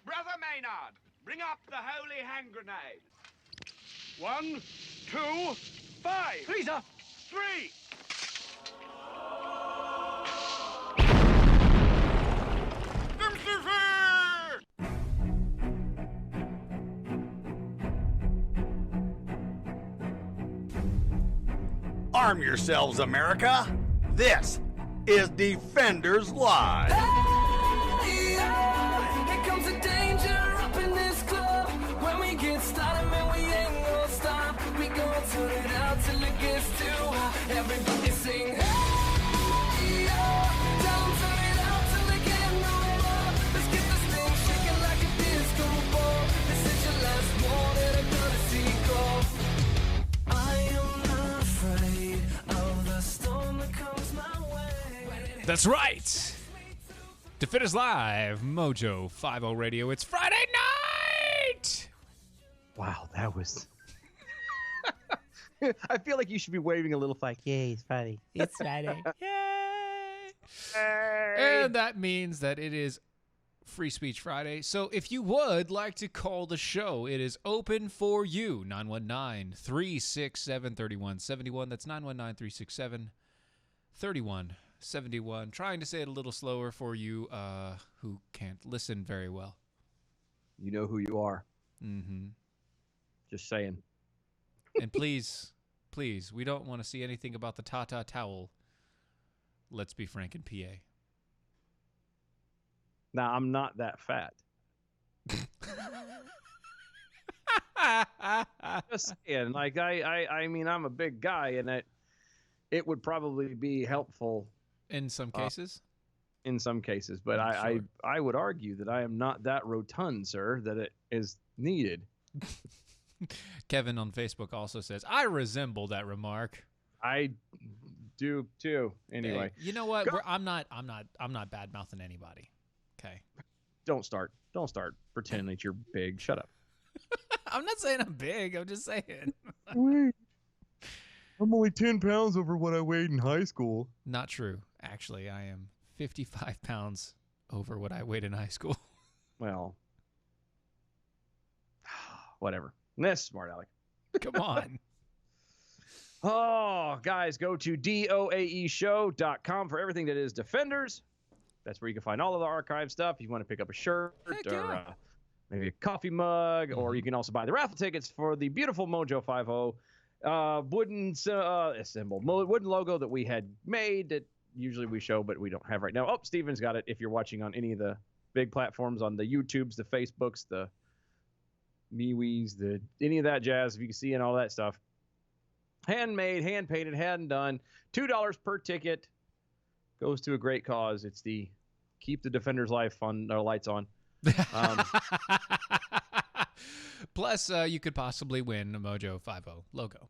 Brother Maynard, bring up the holy hand grenade. 1, 2, 5. Please, sir. 3. Arm yourselves, America. This is Defenders Live. Hey, here comes the danger up in this club. When we get started, man, we ain't gonna stop. We gonna turn it out till it gets too hot. Everybody sing, hey, tell 'em turn it out till they get no more. Let's get this thing shaking like a disco ball. This is your last one that I'm gonna see go. I am not afraid of the storm that comes my way. That's right. Defenders Live, Mojo 50 Radio. It's Friday night. Wow, that was... I feel like you should be waving a little flag. Yay, it's Friday. It's Friday. Yay. And that means that it is Free Speech Friday. So if you would like to call the show, it is open for you. 919-367-3171. That's 919-367-3171. Trying to say it a little slower for you who can't listen very well. You know who you are. Mm-hmm. Just saying. And please, we don't want to see anything about the Tata towel. Let's be frank in PA. Now, I'm not that fat. Just saying. Like, I mean, I'm a big guy, and it would probably be helpful In some cases. in some cases. But Sure. I would argue that I am not that rotund, sir, that it is needed. Kevin on Facebook also says, I resemble that remark. I do too. Anyway, Hey, you know what? I'm not bad mouthing anybody. Okay. don't start pretending that you're big. Shut up. I'm not saying I'm big. I'm just saying. Wait, I'm only 10 pounds over what I weighed in high school. Not true. Actually, I am 55 pounds over what I weighed in high school. Well, whatever. That's smart, Alec. Come on. Oh, guys, go to doaeshow.com for everything that is Defenders. That's where you can find all of the archive stuff. If you want to pick up a shirt Heck or yeah. maybe a coffee mug, or you can also buy the raffle tickets for the beautiful Mojo 50 wooden wooden logo that we had made that usually we show, but we don't have right now. Oh, Steven's got it. If you're watching on any of the big platforms, on the YouTubes, the Facebooks, the MeWe's, any of that jazz, if you can see and all that stuff. Handmade, hand painted, hand done. $2 per ticket goes to a great cause. It's the Keep the Defenders Life on lights on. Plus, you could possibly win a Mojo 50 logo.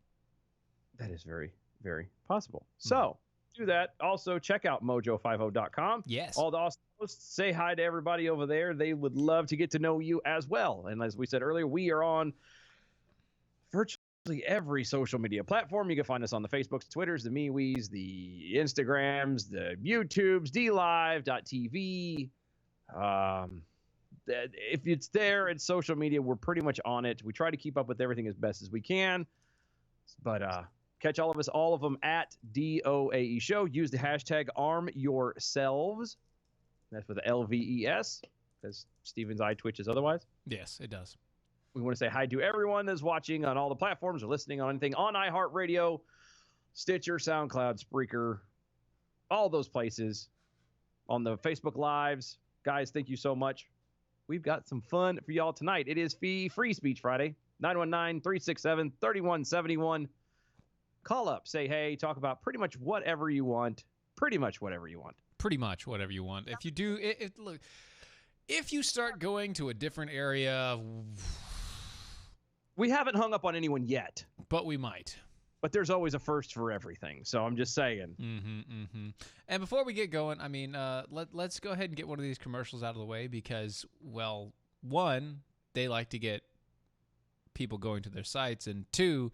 That is very, very possible. So do that. Also, check out mojo50.com. Yes. All the awesome hosts, say hi to everybody over there. They would love to get to know you as well. And as we said earlier, we are on virtually every social media platform. You can find us on the Facebooks, Twitters, the MeWe's, the Instagrams, the YouTubes, DLive.tv. If it's there, it's social media. We're pretty much on it. We try to keep up with everything as best as we can. But catch all of them at DOAE Show. Use the hashtag ArmYourselves. That's with the LVES, because Steven's eye twitches otherwise. Yes, it does. We want to say hi to everyone that's watching on all the platforms or listening on anything on iHeartRadio, Stitcher, SoundCloud, Spreaker, all those places. On the Facebook Lives. Guys, thank you so much. We've got some fun for y'all tonight. It is Free Speech Friday. 919-367-3171. Call up, say hey, talk about pretty much whatever you want. Pretty much whatever you want. Pretty much whatever you want. If you do, look, if you start going to a different area, We haven't hung up on anyone yet, but we might. but there's always a first for everything. So I'm just saying. And before we get going, I mean, let's go ahead and get one of these commercials out of the way because, well, one, they like to get people going to their sites, and two,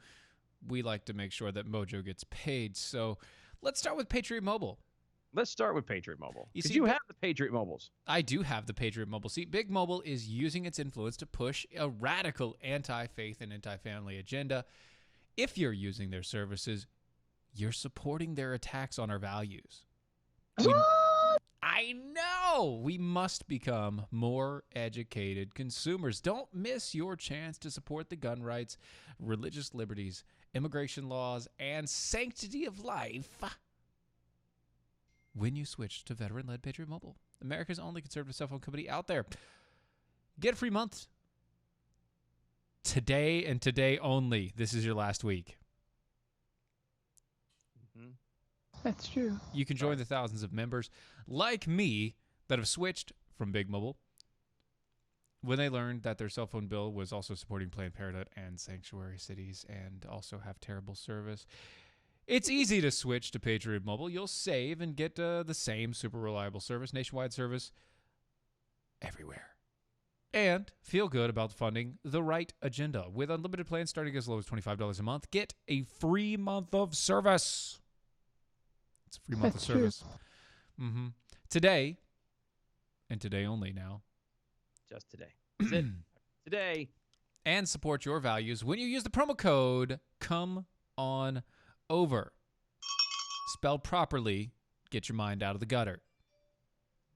we like to make sure that Mojo gets paid. So let's start with Patriot Mobile. let's start with Patriot Mobile. You Because see, you Bi- have the Patriot Mobiles. I do have the Patriot Mobile. See, Big Mobile is using its influence to push a radical anti-faith and anti-family agenda. If you're using their services, you're supporting their attacks on our values. I know! We must become more educated consumers. Don't miss your chance to support the gun rights, religious liberties, immigration laws, and sanctity of life when you switch to veteran-led Patriot Mobile, America's only conservative cell phone company out there. Get a free month today and today only. This is your last week. That's true. You can join the thousands of members like me that have switched from Big Mobile when they learned that their cell phone bill was also supporting Planned Parenthood and sanctuary cities and also have terrible service. It's easy to switch to Patriot Mobile. You'll save and get the same super reliable service, nationwide service everywhere. And feel good about funding the right agenda. With unlimited plans starting as low as $25 a month, get a free month of service. It's a free month That's of service. Mm-hmm. Today, and today only now, Just today. That's it. Today. and support your values when you use the promo code Come On Over. Spelled properly, get your mind out of the gutter.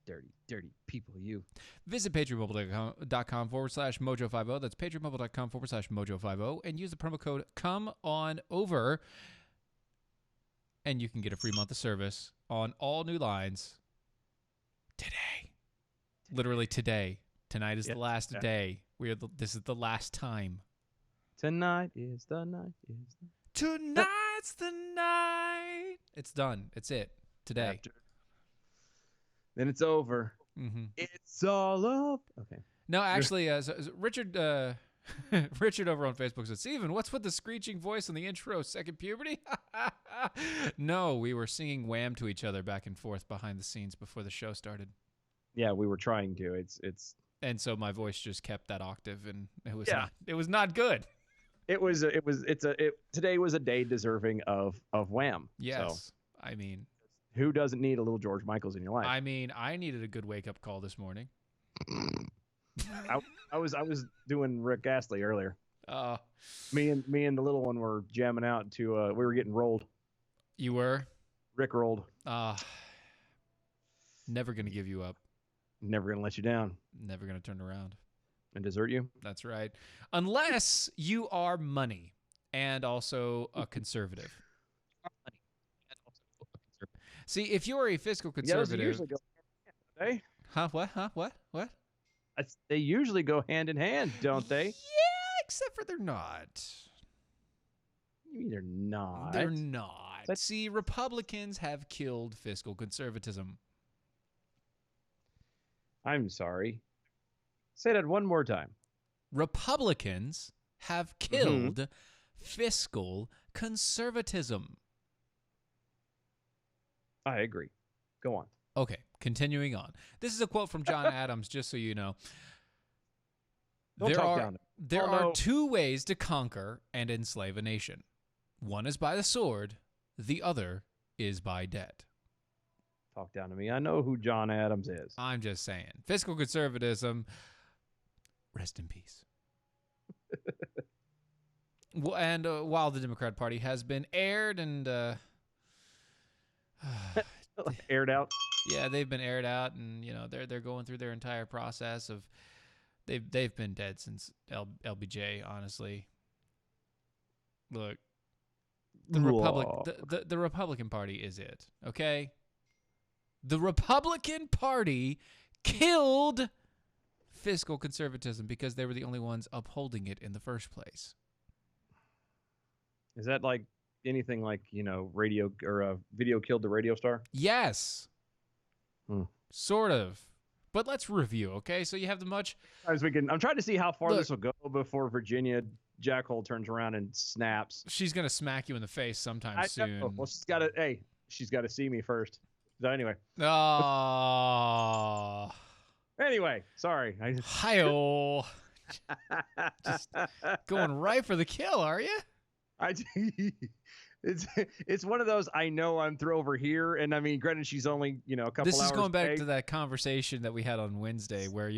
Dirty, dirty people, you. Visit patriotmobile.com/mojo50. That's patriotmobile.com/mojo50 and use the promo code Come On Over. And you can get a free month of service on all new lines today. Literally today. Tonight is the last day. This is the last time. Tonight is the night. Tonight's the night. It's done. It's it. Today. Then it's over. Mm-hmm. It's all up. Okay. No, actually, Richard Richard over on Facebook said, Steven, what's with the screeching voice in the intro? Second puberty? No, we were singing Wham to each other back and forth behind the scenes before the show started. Yeah, we were trying to. It's And so my voice just kept that octave, and it was not good. Today was a day deserving of Wham. Yes. So, I mean, who doesn't need a little George Michaels in your life? I needed a good wake-up call this morning. I was doing Rick Astley earlier. Me and the little one were jamming out to we were getting rolled. You were? Rick rolled. Never going to give you up. Never going to let you down. Never going to turn around. And desert you? That's right. Unless you are money and also a conservative. See, if you're a fiscal conservative. Yeah, those usually go hand in hand, Huh? What? Huh? What? They usually go hand in hand, don't they? Yeah, except for they're not. They're not. They're not. See, Republicans have killed fiscal conservatism. I'm sorry. Say that one more time. Republicans have killed fiscal conservatism. I agree. Go on. Okay, continuing on. This is a quote from John Adams, just so you know. Don't talk down. There are two ways to conquer and enslave a nation. One is by the sword, the other is by debt. Talk down to me. I know who John Adams is. I'm just saying. Fiscal conservatism, rest in peace. And while the Democrat Party has been aired and... aired out? Yeah, they've been aired out, and they're going through their entire process of... They've been dead since LBJ, honestly. Look, the Republican Party is it, okay? The Republican Party killed fiscal conservatism because they were the only ones upholding it in the first place. Is that like anything like, radio or video killed the radio star? Yes. Sort of. But let's review, okay? So you have the much... As we can, I'm trying to see how far this will go before Virginia Jackhole turns around and snaps. She's going to smack you in the face sometime soon. Well, she's got to see me first. So anyway. Oh. Anyway, sorry. Hi-oh. Just going right for the kill, are you? it's one of those. I know I'm through over here, and I mean, granted, she's only a couple This hours. is going back away. to that conversation that we had on Wednesday, where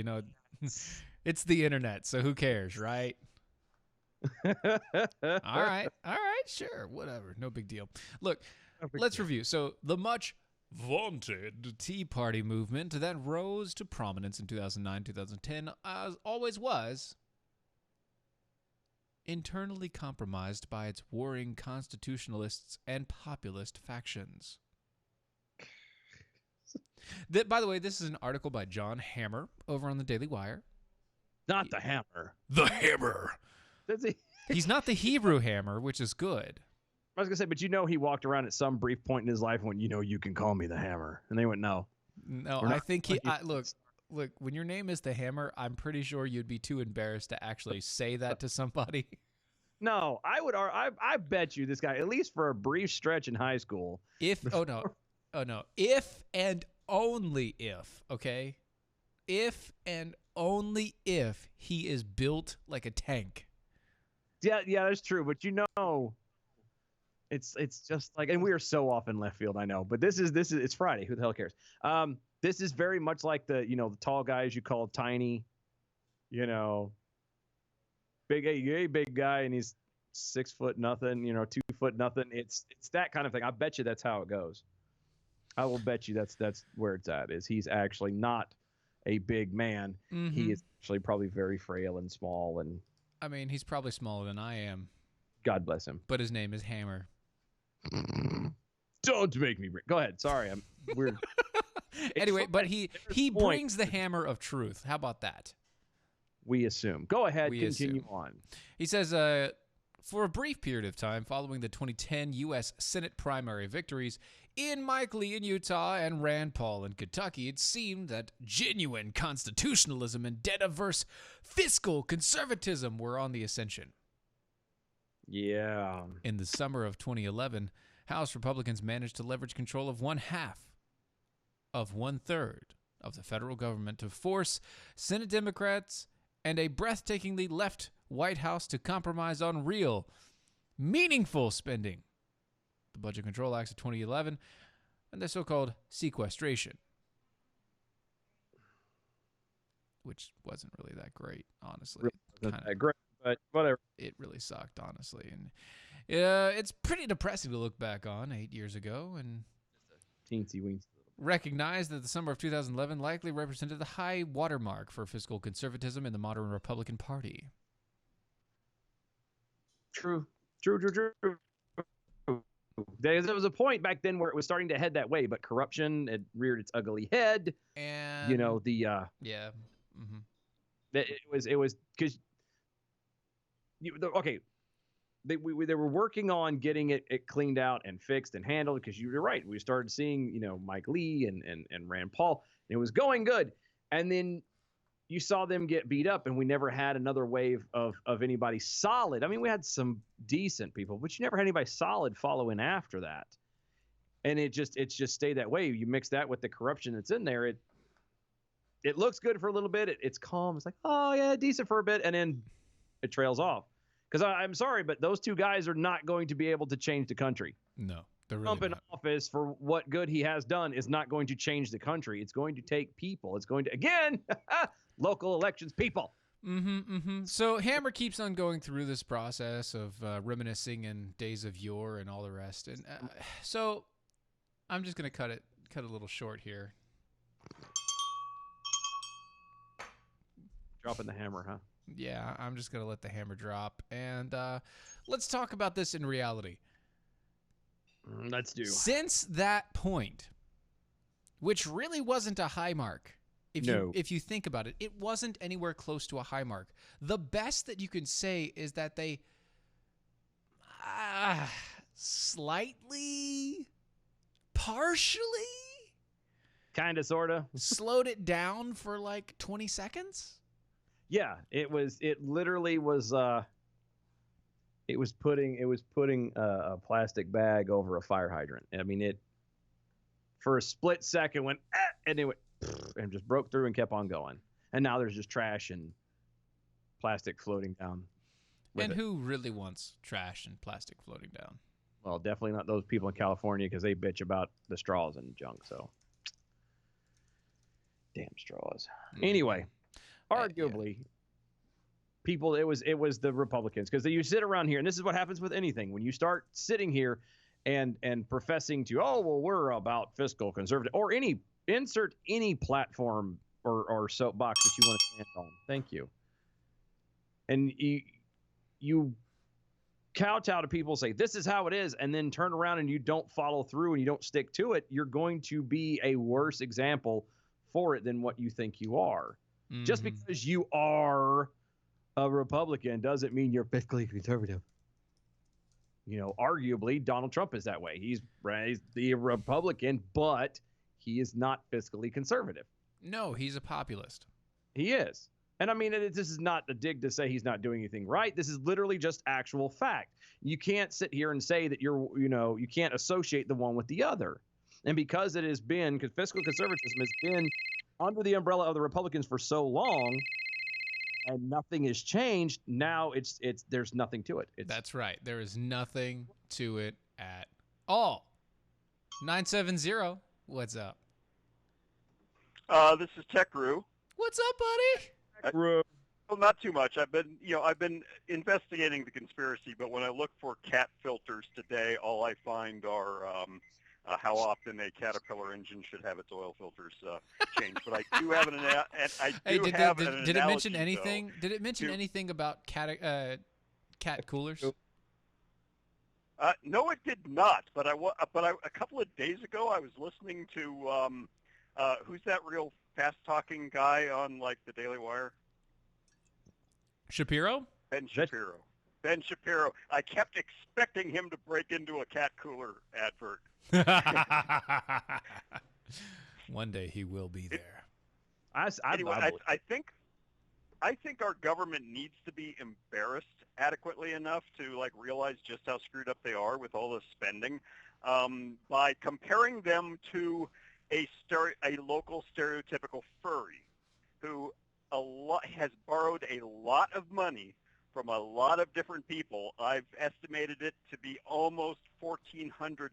it's the internet, so who cares, right? All right, sure, whatever, no big deal. Look, let's review. So the much vaunted Tea Party movement that rose to prominence in 2009-2010, as always was internally compromised by its warring constitutionalists and populist factions. By the way, this is an article by John Hammer over on the Daily Wire. Not the hammer. The Hammer. That's he. He's not the Hebrew Hammer, which is good. I was gonna say, but he walked around at some brief point in his life and went, you can call me the hammer, and they went, no. No, We're I not think calling you look. When your name is the Hammer, I'm pretty sure you'd be too embarrassed to actually say that to somebody. No, I bet you this guy, at least for a brief stretch in high school. If and only if, okay? If and only if he is built like a tank. Yeah, that's true. But it's just like, and we are so off in left field, I know. But this is it's Friday. Who the hell cares? This is very much like the the tall guys you call tiny, big big guy, and he's 6 foot nothing, 2 foot nothing. It's that kind of thing. I bet you that's how it goes. I will bet you that's where it's at. Is he's actually not a big man. Mm-hmm. He is actually probably very frail and small, and I mean, he's probably smaller than I am, God bless him. but his name is Hammer. Don't make me go ahead. Sorry, we're Anyway, but he point. brings the hammer of truth. How about that? we assume. Go ahead, We continue assume. on. He says, for a brief period of time following the 2010 U.S. Senate primary victories in Mike Lee in Utah and Rand Paul in Kentucky, it seemed that genuine constitutionalism and debt-averse fiscal conservatism were on the ascension. Yeah. In the summer of 2011, House Republicans managed to leverage control of 1/2 of 1/3 of the federal government to force Senate Democrats and a breathtakingly left White House to compromise on real, meaningful spending. The Budget Control Acts of 2011 and the so-called sequestration, which wasn't really that great, honestly. That's great, but whatever. It really sucked, honestly. And it's pretty depressing to look back on 8 years ago and Teensy weensy. recognize that the summer of 2011 likely represented the high watermark for fiscal conservatism in the modern Republican Party. True. There was a point back then where it was starting to head that way, but corruption had reared its ugly head. And The yeah, mm-hmm. it was because okay, they were working on getting it cleaned out and fixed and handled, because you're right, we started seeing Mike Lee and Rand Paul, and it was going good, and then you saw them get beat up, and we never had another wave of anybody solid. I mean, we had some decent people, but you never had anybody solid following after that. And it's just stayed that way. You mix that with the corruption that's in there, it looks good for a little bit. It's calm. It's like, oh yeah, decent for a bit, and then it trails off. Because I'm sorry, but those two guys are not going to be able to change the country. No, they're really Trump in not. office, for what good he has done, is not going to change the country. It's going to take people. It's going to, again, local elections, people. So Hammer keeps on going through this process of reminiscing in days of yore and all the rest. And so I'm just going to cut a little short here. Dropping the hammer, huh? Yeah, I'm just going to let the hammer drop. And let's talk about this in reality. Let's do. Since that point, which really wasn't a high mark, if you think about it, it wasn't anywhere close to a high mark. The best that you can say is that they slightly, partially, Kind of, sort of. slowed it down for like 20 seconds. Yeah, it literally was. It was putting a plastic bag over a fire hydrant. I mean, it for a split second went, and it went, and just broke through and kept on going. And now there's just trash and plastic floating down. And who really wants trash and plastic floating down? Well, definitely not those people in California because they bitch about the straws and junk. So, damn straws. Anyway, arguably, people, it was the Republicans because you sit around here, and this is what happens with anything when you start sitting here and professing to, oh well, we're about fiscal conservative or insert any platform or soapbox that you want to stand on. Thank you. And you kowtow to people, say this is how it is, and then turn around and you don't follow through and you don't stick to it, you're going to be a worse example for it than what you think you are. Mm-hmm. Just because you are a Republican doesn't mean you're fiscally conservative. You know, arguably Donald Trump is that way. He's the Republican, but he is not fiscally conservative. No, he's a populist. He is. And I mean, this is not a dig to say he's not doing anything right. This is literally just actual fact. You can't sit here and say that you can't associate the one with the other. And because it has been, because fiscal conservatism has been under the umbrella of the Republicans for so long, and nothing has changed, now there's nothing to it. That's right. There is nothing to it at all. 970, what's up? This is TechRoo. What's up, buddy? Well, not too much. I've been investigating the conspiracy, but when I look for cat filters today, all I find are how often a Caterpillar engine should have its oil filters changed. But I do have Did it mention anything? Did it mention anything about cat coolers? No, it did not. But a couple of days ago, I was listening to who's that real fast-talking guy on like the Daily Wire? Shapiro? Ben Shapiro. I kept expecting him to break into a cat cooler advert. One day he will be there. I think our government needs to be embarrassed adequately enough to like realize just how screwed up they are with all this spending by comparing them to a local stereotypical furry who has borrowed a lot of money from a lot of different people. I've estimated it to be almost $1,400.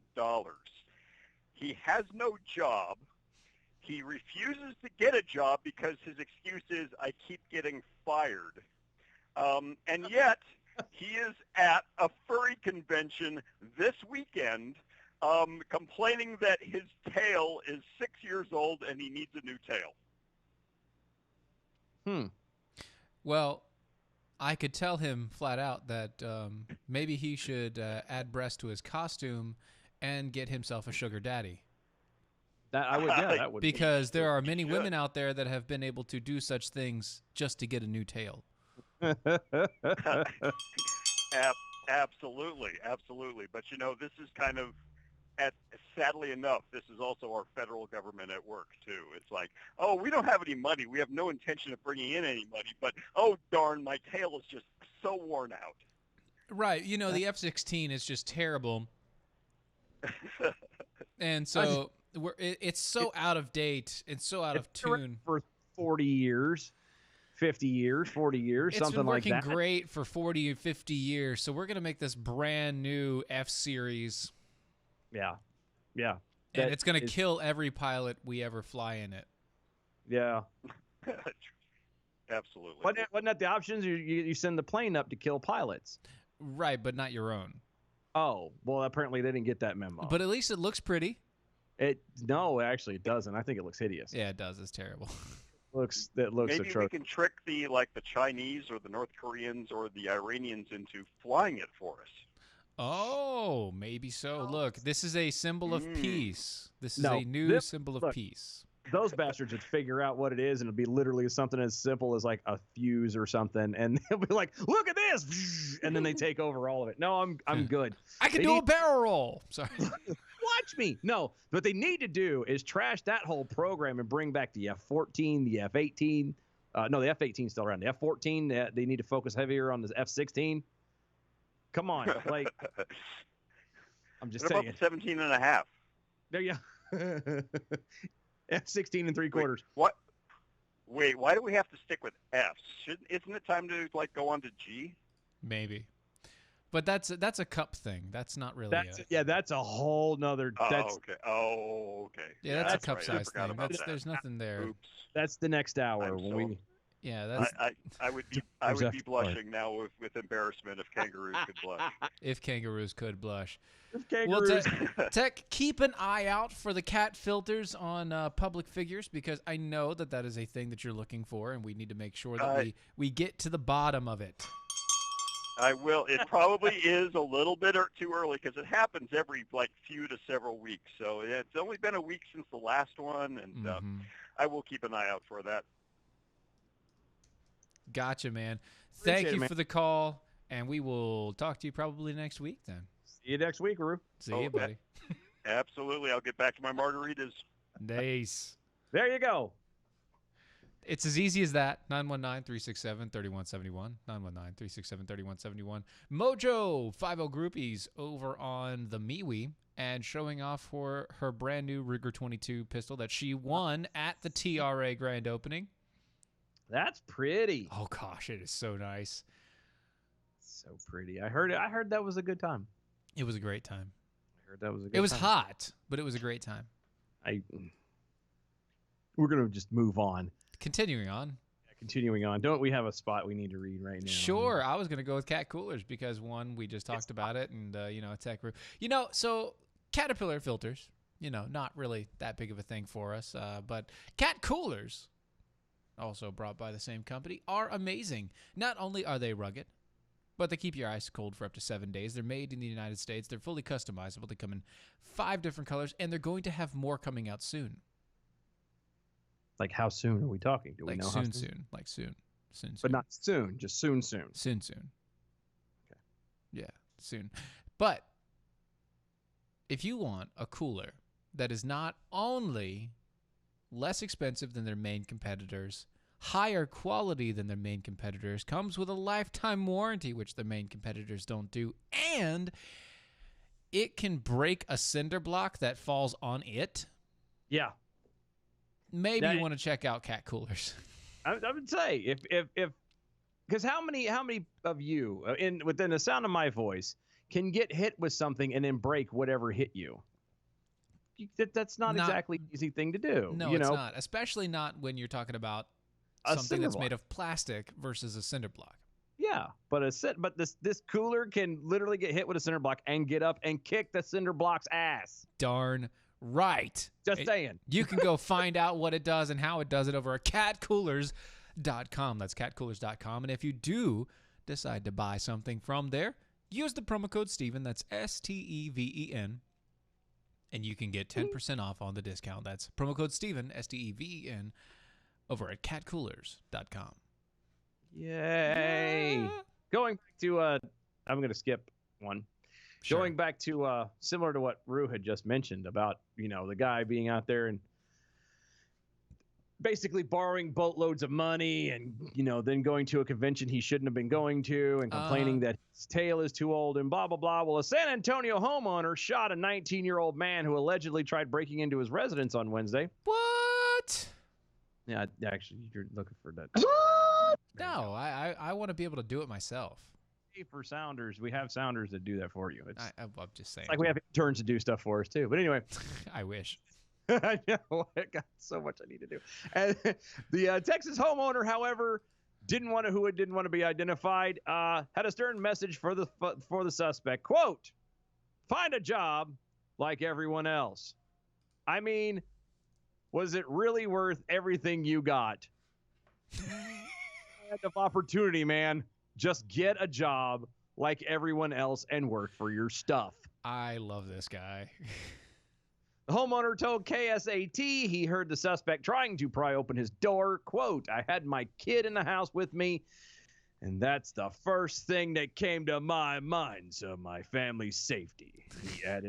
He has no job. He refuses to get a job because his excuse is, I keep getting fired. And yet, he is at a furry convention this weekend complaining that his tail is 6 years old and he needs a new tail. Well, I could tell him flat out that maybe he should add breast to his costume and get himself a sugar daddy. That would because there are many women out there that have been able to do such things just to get a new tail. Absolutely. But this is kind of, sadly enough, this is also our federal government at work too. It's like, oh, we don't have any money. We have no intention of bringing in any money. But oh darn, my tail is just so worn out. Right. The F-16 is just terrible. And so it's so out of date. It's so out of tune. For 40 years, 50 years, 40 years, something like that. It's been working great for 40 or 50 years. So we're going to make this brand new F-Series. Yeah. And it's going to kill every pilot we ever fly in it. Yeah. Absolutely. Wasn't that the options? You send the plane up to kill pilots. Right, but not your own. Oh, well, apparently they didn't get that memo. But at least it looks pretty. No, actually it doesn't. I think it looks hideous. Yeah, it does. It's terrible. That looks Maybe atrocious. we can trick the Chinese or the North Koreans or the Iranians into flying it for us. Oh, maybe so. Look, this is a symbol of peace. This is a new symbol of peace. Those bastards would figure out what it is, and it'll be literally something as simple as like a fuse or something, and they'll be like, "Look at this!" And then they take over all of it. No, I'm good. I can do a barrel roll. Sorry. Watch me. No, what they need to do is trash that whole program and bring back the F-14, the F-18. No, the F-18 is still around. The F-14, they need to focus heavier on the F-16. Come on, like I'm just saying. What about the 17 and a half? There you go. F-16 and 3/4. What? Wait, why do we have to stick with Fs? Isn't it time to go on to G? Maybe. But that's a cup thing. That's not really. That's a whole nother. Okay. Yeah, that's a cup right. size I forgot thing. about that. There's nothing there. Oops. That's the next hour when we. Yeah, that's I would be blushing now with embarrassment if kangaroos could blush. if kangaroos could blush. If kangaroos. Well, Tech, keep an eye out for the cat filters on public figures, because I know that is a thing that you're looking for, and we need to make sure that we get to the bottom of it. I will. It probably is a little bit too early because it happens every few to several weeks. So it's only been a week since the last one, and I will keep an eye out for that. Gotcha, man. Appreciate Thank you it, man. for the call, and we will talk to you probably next week then. See you next week, Roo. See you, buddy. Absolutely. I'll get back to my margaritas. Nice. There you go. It's as easy as that. 919-367-3171. 919-367-3171. Mojo 50 Groupies over on the MeWe and showing off for her brand new Ruger 22 pistol that she won at the TRA grand opening. That's pretty. Oh gosh, it is so nice. So pretty. I heard that was a good time. It was a great time. I heard that was a good It was time. hot, but it was a great time. We're going to just move on. Continuing on. Continuing on. Don't we have a spot we need to read right now? Sure. I was going to go with cat coolers because, one, we just talked about it, and, Tech. So Caterpillar filters, not really that big of a thing for us, but cat coolers, also brought by the same company, are amazing. Not only are they rugged, but they keep your ice cold for up to 7 days. They're made in the United States. They're fully customizable. They come in 5 different colors, and they're going to have more coming out soon. Like how soon are we talking? Do we know how soon? Like soon. But not soon, just soon. Soon. Okay. Yeah, soon. But if you want a cooler that is not only less expensive than their main competitors, higher quality than their main competitors, comes with a lifetime warranty, which the main competitors don't do, and it can break a cinder block that falls on it. Yeah. Maybe you want to check out cat coolers. I would say if because how many of you within the sound of my voice can get hit with something and then break whatever hit you? That's not exactly an easy thing to do. No, it's not. Especially not when you're talking about something that's made of plastic versus a cinder block. Yeah, but this cooler can literally get hit with a cinder block and get up and kick the cinder block's ass. Darn right. Just saying. You can go find out what it does and how it does it over at catcoolers.com. That's catcoolers.com. And if you do decide to buy something from there, use the promo code Steven. That's STEVEN. And you can get 10% off on the discount. That's promo code Steven, STEVEN, over at catcoolers.com. Yay. Yeah. Going back to, I'm going to skip one. Sure. Going back to similar to what Rue had just mentioned about, the guy being out there and basically borrowing boatloads of money and, then going to a convention he shouldn't have been going to and complaining that his tail is too old and blah, blah, blah. Well, a San Antonio homeowner shot a 19-year-old man who allegedly tried breaking into his residence on Wednesday. What? Yeah, actually, you're looking for that. No, I want to be able to do it myself. For sounders, we have sounders that do that for you. I'm just saying. It's like we have interns to do stuff for us too. But anyway, I wish. I know. I got so much I need to do. And the Texas homeowner, however, didn't want to be identified. Had a stern message for the suspect. Quote: "Find a job like everyone else." I mean, was it really worth everything you got? End of opportunity, man. Just get a job like everyone else and work for your stuff. I love this guy. The homeowner told KSAT he heard the suspect trying to pry open his door. Quote, "I had my kid in the house with me, and that's the first thing that came to my mind, so my family's safety," he added.